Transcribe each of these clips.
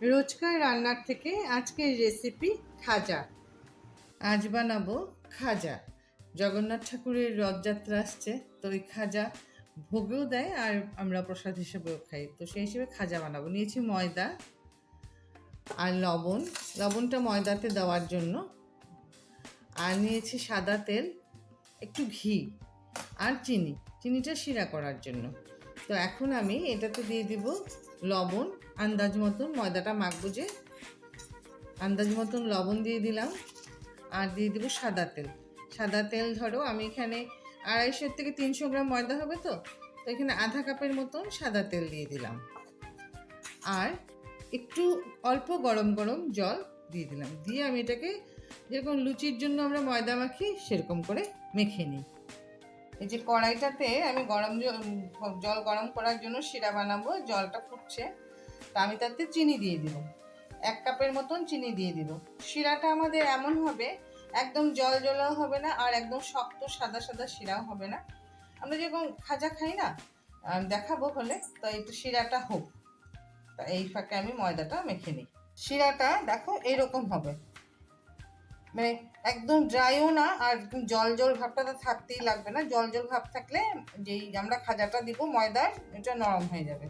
রোজকার রান্নার থেকে আজকের রেসিপি খাজা। আজ বানাবো খাজা। জগন্নাথ ঠাকুরের রথযাত্রা আসছে, তো ওই খাজা ভোগেও দেয় আর আমরা প্রসাদ হিসেবেও খাই, তো সেই হিসেবে খাজা বানাবো। নিয়েছি ময়দা আর লবণ, লবণটা ময়দাতে দেওয়ার জন্য। আর নিয়েছি সাদা তেল, একটু ঘি আর চিনি, চিনিটা শিরা করার জন্য। তো এখন আমি এটাতে দিয়ে দিব লবণ আন্দাজ মতন, ময়দাটা মাখবো যে আন্দাজ মতন লবণ দিয়ে দিলাম। আর দিয়ে দিব সাদা তেল। সাদা তেল ধরো আমি এখানে 250 থেকে 300 গ্রাম ময়দা হবে, তো এখানে আধা কাপের মতন সাদা তেল দিয়ে দিলাম। আর একটু অল্প গরম গরম জল দিয়ে দিলাম। দিয়ে আমি এটাকে যেরকম লুচির জন্য আমরা ময়দা মাখি সেরকম করে মেখে নিই। এই যে কড়াইটাতে আমি জল গরম করার জন্য শিরা বানাবো, জলটা ফুটছে, তা আমি তাতে চিনি দিয়ে দিব। 1 কাপের মতন চিনি দিয়ে দিব। শিরাটা আমাদের এমন হবে, একদম জল জলাও হবে না আর একদম শক্ত সাদা সাদা শিরাও হবে না। আমরা যেরকম খাজা খাই না, দেখাবো হলে, তো একটু শিরাটা হোক। তা এই ফাঁকে আমি ময়দাটা মেখে নিই। শিরাটা দেখো এইরকম হবে, মানে একদম ড্রাইও না আর জল জল ভাবটা তো থাকতেই লাগবে না। জল জল ভাব থাকলে যেই আমরা খাজাটা দিব ময়দার, এটা নরম হয়ে যাবে।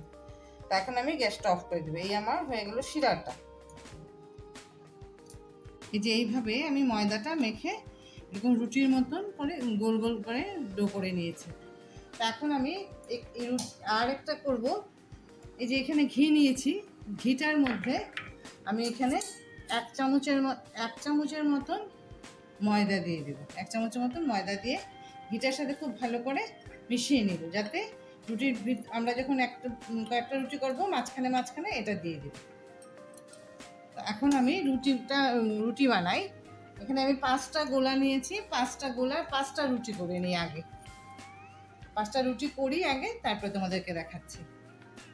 তা এখন আমি গ্যাসটা অফ করে দেবো। এই আমার হয়ে গেল শিরাটা। এই যে এইভাবে আমি ময়দাটা মেখে এরকম রুটির মতন করে গোল গোল করে ডো করে নিয়েছি। তা এখন আমি আর একটা করবো। এই যে এখানে ঘি নিয়েছি, ঘিটার মধ্যে আমি এখানে 1 চামচের মতন ময়দা দিয়ে দেবো। 1 চামচের মতন ময়দা দিয়ে ঘিটার সাথে খুব ভালো করে মিশিয়ে নিব, যাতে আমরা যখন কয়েকটা রুটি করবো মাঝখানে মাঝখানে এটা দিয়ে দেবো। এখন আমি রুটি বানাই। এখানে আমি 5টা গোলা নিয়েছি, 5টা গোলার 5টা রুটি করে নিই আগে। 5টা রুটি করি আগে, তারপরে তোমাদেরকে দেখাচ্ছি।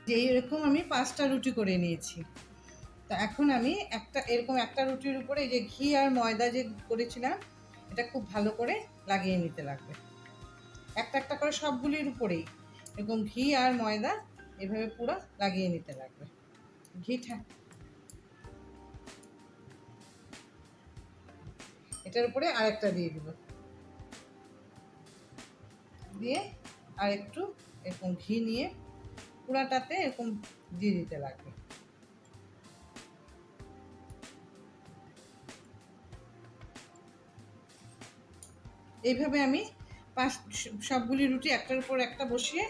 যে এরকম আমি 5টা রুটি করে নিয়েছি। তো এখন আমি এরকম একটা রুটির উপরে এই যে ঘি আর ময়দা যে করেছিলাম, এটা খুব ভালো করে লাগিয়ে নিতে লাগবে। একটা একটা করে সবগুলির উপরেই এরকম ঘি আর ময়দা এভাবে পুরো লাগিয়ে নিতে লাগবে। এটার উপরে আরেকটা দিয়ে দিব, দিয়ে আর একটু এরকম ঘি নিয়ে পুরাটাতে এরকম দিয়ে দিতে লাগবে। এইভাবে আমি সবগুলি রুটি একটার উপর একটা বসিয়ে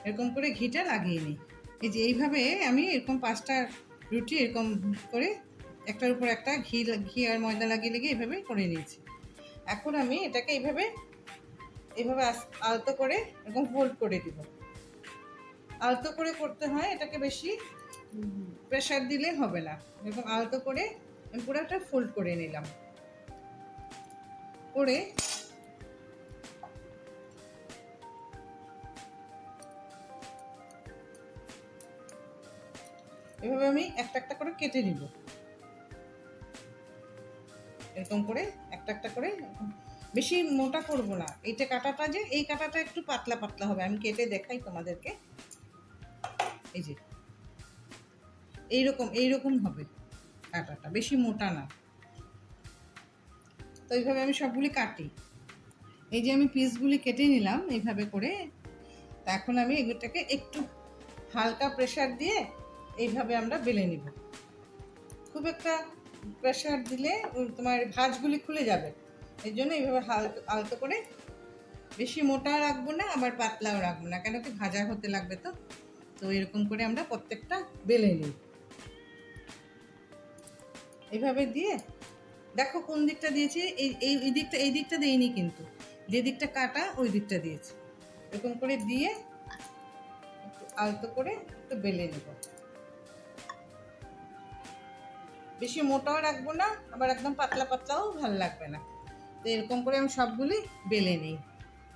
এরকম করে ঘিটা লাগিয়ে নিই। এই যে এইভাবে আমি এরকম 5টা রুটি এরকম করে একটার উপর একটা ঘি আর ময়দা লাগিয়ে এইভাবে করে নিয়েছি। এখন আমি এটাকে এইভাবে আলতো করে এরকম ফোল্ড করে দিব। আলতো করে করতে হয়, এটাকে বেশি প্রেশার দিলে হবে না। এরকম আলতো করে আমি পুরোটা ফোল্ড করে নিলাম। করে এভাবে আমি একটা একটা করে কেটে নিব। এরকম করে একটা একটা করে, বেশি মোটা করব না। এইটা কাটাটা যে এই কাটাটা একটু পাতলা পাতলা হবে, আমি কেটে দেখাই তোমাদেরকে। এই যে এইরকম হবে কাটাটা, বেশি মোটা না। তো এইভাবে আমি সবগুলি কাটি। এই যে আমি পিসগুলি কেটে নিলাম এইভাবে করে। তা এখন আমি এগুলোটাকে একটু হালকা প্রেশার দিয়ে এইভাবে আমরা বেলে নিব। খুব একটা প্রেশার দিলে তোমার ভাঁজগুলি খুলে যাবে, এই জন্য এইভাবে আলতো করে, বেশি মোটা রাখবো না আবার পাতলাও রাখবো না, কেন কি ভাজা হতে লাগবে। তো তো এরকম করে আমরা প্রত্যেকটা বেলে নিই। এইভাবে দিয়ে দেখো কোন দিকটা দিয়েছি, এই দিকটা দিইনি, কিন্তু যে দিকটা কাটা ওই দিকটা দিয়েছি। এরকম করে দিয়ে একটু আলতো করে একটু বেলে নেব। বেশি মোটাও রাখবো না আবার একদম পাতলা পাতলাও ভালো লাগবে না। তো এরকম করে আমি সবগুলি বেলে নিই।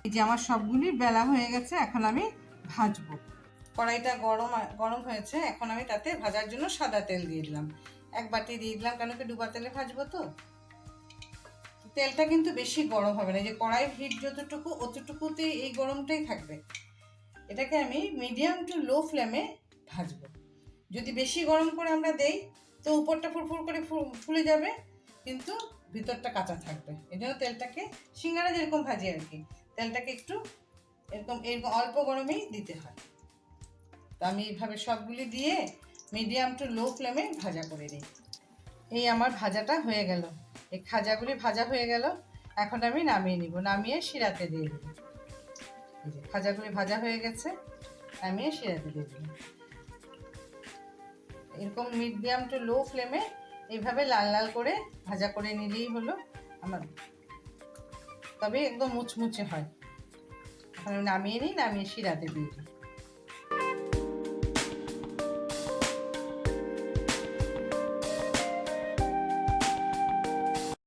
এই যে আমার সবগুলি বেলা হয়ে গেছে, এখন আমি ভাজবো। কড়াইটা গরম হয়েছে, এখন আমি তাতে ভাজার জন্য সাদা তেল দিয়ে দিলাম। 1 বাটি দিয়ে দিলাম, কেন কি ডুবা তেলে ভাজবো। তো তেলটা কিন্তু বেশি গরম হবে না, যে কড়াইয়ের হিট যতটুকু অতটুকুতে এই গরমটাই থাকবে। এটাকে আমি মিডিয়াম টু লো ফ্লেমে ভাজবো। যদি বেশি গরম করে আমরা দেই তো উপরটা ফুরফুর করে ফুলে যাবে, কিন্তু ভিতরটা কাঁচা থাকবে। এই জন্য তেলটাকে সিঙ্গারা যেরকম ভাজি আর কি, তেলটাকে একটু এরকম এরকম অল্প গরমেই দিতে হয়। তো আমি এইভাবে সবগুলি দিয়ে মিডিয়াম টু লো ফ্লেমে ভাজা করে নিই। এই আমার ভাজাটা হয়ে গেল, এই খাজাগুলি ভাজা হয়ে গেল। এখন আমি নামিয়ে নিব, নামিয়ে শিরাতে দিয়ে দেবো। এই যে খাজাগুলি ভাজা হয়ে গেছে, নামিয়ে শিরাতে দিয়ে দিলাম। এরকম মিডিয়াম টু লো ফ্লেমে এইভাবে লাল লাল করে ভাজা করে নিলেই হলো আমার, তবে একদম মুচমুচে হয়। এখন আমি নামিয়ে নিই, নামিয়ে শিরাতে দিয়ে দিই।